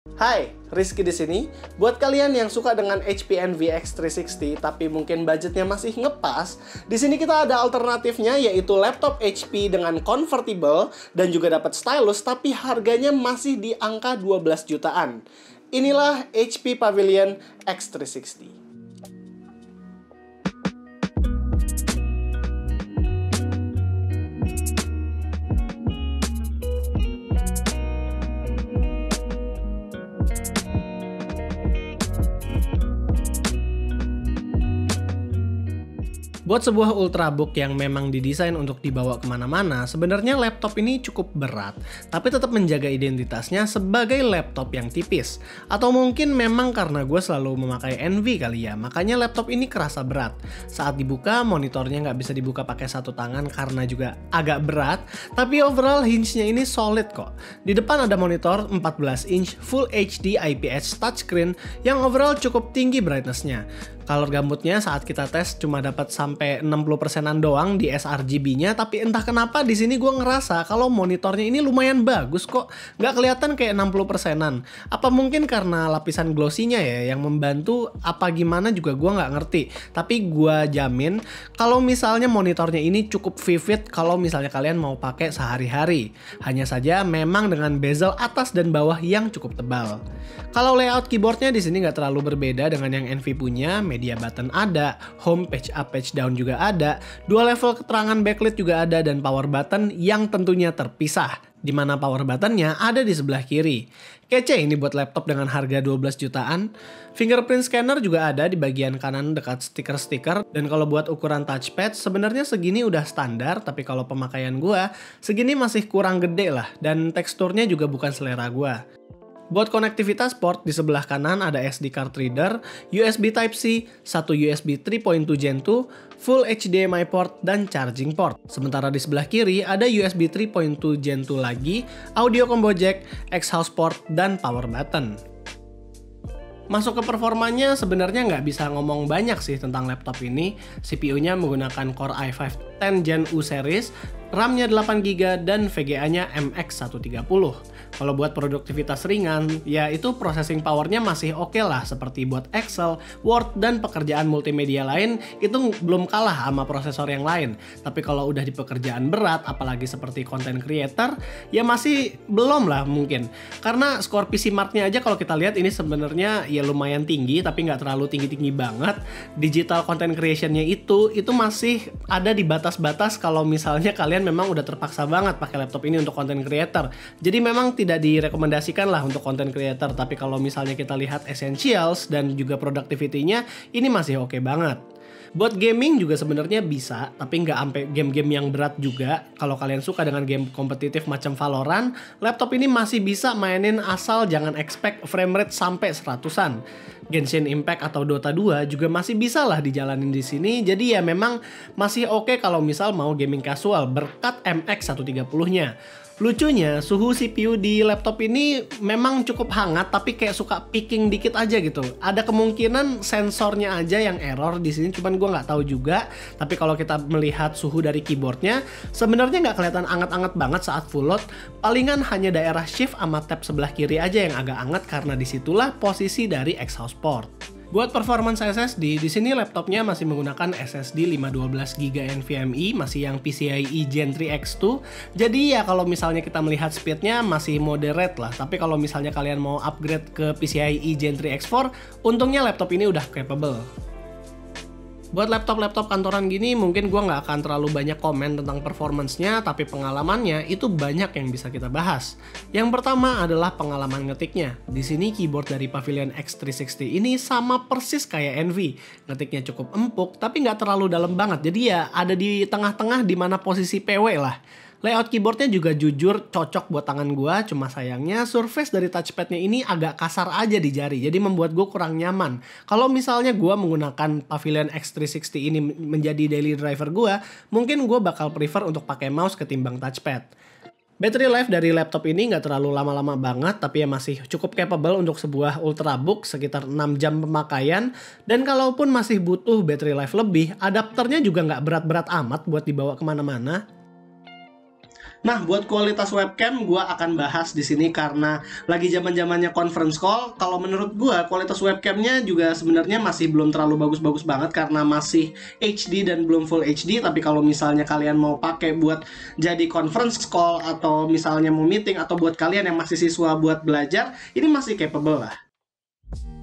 Hai, Rizky di sini. Buat kalian yang suka dengan HP Envy X360 tapi mungkin budgetnya masih ngepas, di sini kita ada alternatifnya yaitu laptop HP dengan convertible dan juga dapat stylus tapi harganya masih di angka 12 jutaan. Inilah HP Pavilion X360. Buat sebuah ultrabook yang memang didesain untuk dibawa kemana-mana, sebenarnya laptop ini cukup berat, tapi tetap menjaga identitasnya sebagai laptop yang tipis. Atau mungkin memang karena gue selalu memakai Envy kali ya, makanya laptop ini kerasa berat. Saat dibuka, monitornya nggak bisa dibuka pakai satu tangan karena juga agak berat, tapi overall hinge-nya ini solid kok. Di depan ada monitor 14 inch Full HD IPS touchscreen yang overall cukup tinggi brightness-nya. Color gambutnya saat kita tes cuma dapat sampai 60%-an doang di sRGB-nya, tapi entah kenapa di sini gue ngerasa kalau monitornya ini lumayan bagus kok, nggak kelihatan kayak 60%-an. Apa mungkin karena lapisan glossy-nya ya yang membantu, apa gimana juga gue nggak ngerti. Tapi gue jamin kalau misalnya monitornya ini cukup vivid kalau misalnya kalian mau pakai sehari-hari. Hanya saja memang dengan bezel atas dan bawah yang cukup tebal. Kalau layout keyboardnya di sini nggak terlalu berbeda dengan yang Envy punya. Media button ada, home, page up, page down juga ada, dua level keterangan backlit juga ada, dan power button yang tentunya terpisah, di mana power buttonnya ada di sebelah kiri. Kece ini buat laptop dengan harga 12 jutaan. Fingerprint scanner juga ada di bagian kanan dekat stiker-stiker, dan kalau buat ukuran touchpad sebenarnya segini udah standar, tapi kalau pemakaian gua segini masih kurang gede lah, dan teksturnya juga bukan selera gua. Buat konektivitas port di sebelah kanan ada SD card reader, USB Type-C, satu USB 3.2 Gen 2, full HDMI port, dan charging port. Sementara di sebelah kiri ada USB 3.2 Gen 2 lagi, audio combo jack, exhaust port, dan power button. Masuk ke performanya sebenarnya nggak bisa ngomong banyak sih tentang laptop ini. CPU-nya menggunakan Core i5 10 Gen U series, RAM-nya 8GB dan VGA-nya MX130. Kalau buat produktivitas ringan, ya itu processing power-nya masih oke lah, seperti buat Excel, Word, dan pekerjaan multimedia lain itu belum kalah sama prosesor yang lain. Tapi kalau udah di pekerjaan berat, apalagi seperti content creator, ya masih belum lah mungkin. Karena skor PC Mark-nya aja kalau kita lihat ini sebenarnya ya lumayan tinggi, tapi nggak terlalu tinggi-tinggi banget. Digital content creation-nya itu masih ada di batas-batas kalau misalnya kalian memang udah terpaksa banget pakai laptop ini untuk content creator. Jadi memang tidak direkomendasikan lah untuk content creator, tapi kalau misalnya kita lihat essentials dan juga productivity-nya, ini masih oke banget. Buat gaming juga sebenarnya bisa, tapi nggak sampai game-game yang berat juga. Kalau kalian suka dengan game kompetitif macam Valorant, laptop ini masih bisa mainin asal jangan expect frame rate sampai 100-an. Genshin Impact atau Dota 2 juga masih bisa lah dijalanin di sini. Jadi ya memang masih oke kalau misal mau gaming casual berkat MX130-nya. Lucunya, suhu CPU di laptop ini memang cukup hangat, tapi kayak suka peaking dikit aja gitu. Ada kemungkinan sensornya aja yang error di sini, cuman gue nggak tahu juga. Tapi kalau kita melihat suhu dari keyboardnya, sebenarnya nggak kelihatan anget-anget banget saat full load. Palingan hanya daerah shift sama tab sebelah kiri aja yang agak anget karena disitulah posisi dari exhaust port. Buat performance SSD, di sini laptopnya masih menggunakan SSD 512GB NVMe, masih yang PCIe Gen 3 X2. Jadi ya kalau misalnya kita melihat speednya masih moderate lah. Tapi kalau misalnya kalian mau upgrade ke PCIe Gen 3 X4, untungnya laptop ini udah capable. Buat laptop-laptop kantoran gini mungkin gue nggak akan terlalu banyak komen tentang performance-nya, tapi pengalamannya itu banyak yang bisa kita bahas. Yang pertama adalah pengalaman ngetiknya. Di sini keyboard dari Pavilion X360 ini sama persis kayak Envy. Ngetiknya cukup empuk tapi nggak terlalu dalam banget, jadi ya ada di tengah-tengah di mana posisi PW lah. Layout keyboardnya juga jujur cocok buat tangan gua, cuma sayangnya surface dari touchpadnya ini agak kasar aja di jari, jadi membuat gua kurang nyaman. Kalau misalnya gua menggunakan Pavilion X360 ini menjadi daily driver gua, mungkin gua bakal prefer untuk pakai mouse ketimbang touchpad. Battery life dari laptop ini nggak terlalu lama-lama banget, tapi ya masih cukup capable untuk sebuah ultrabook, sekitar 6 jam pemakaian. Dan kalaupun masih butuh battery life lebih, adapternya juga nggak berat-berat amat buat dibawa kemana-mana. Nah, buat kualitas webcam, gue akan bahas di sini karena lagi zaman-zamannya conference call. Kalau menurut gue, kualitas webcamnya juga sebenarnya masih belum terlalu bagus-bagus banget karena masih HD dan belum full HD. Tapi kalau misalnya kalian mau pakai buat jadi conference call atau misalnya mau meeting atau buat kalian yang masih siswa buat belajar, ini masih capable lah.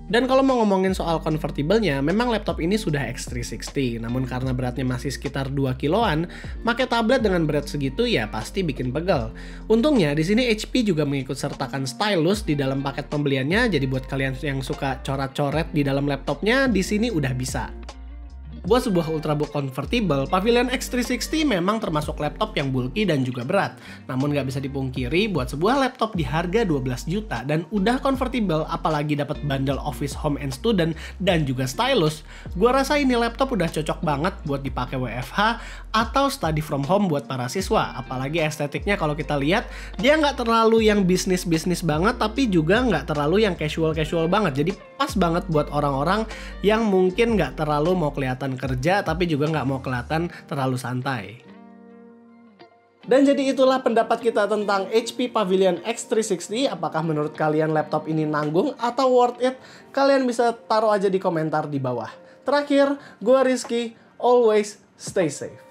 Dan kalau mau ngomongin soal convertible-nya, memang laptop ini sudah X360, namun karena beratnya masih sekitar 2 kiloan, pakai tablet dengan berat segitu ya pasti bikin pegel. Untungnya di sini HP juga mengikut sertakan stylus di dalam paket pembeliannya, jadi buat kalian yang suka coret-coret di dalam laptopnya, di sini udah bisa. Buat sebuah Ultrabook convertible, Pavilion X360 memang termasuk laptop yang bulky dan juga berat. Namun nggak bisa dipungkiri, buat sebuah laptop di harga 12 juta dan udah convertible, apalagi dapat bundle Office Home and Student dan juga stylus, gua rasa ini laptop udah cocok banget buat dipakai WFH atau study from home buat para siswa. Apalagi estetiknya kalau kita lihat, dia nggak terlalu yang bisnis-bisnis banget, tapi juga nggak terlalu yang casual-casual banget. Jadi pas banget buat orang-orang yang mungkin nggak terlalu mau kelihatan kerja tapi juga nggak mau kelihatan terlalu santai. Dan jadi itulah pendapat kita tentang HP Pavilion X360. Apakah menurut kalian laptop ini nanggung atau worth it? Kalian bisa taruh aja di komentar di bawah. Terakhir, gue Rizky, always stay safe.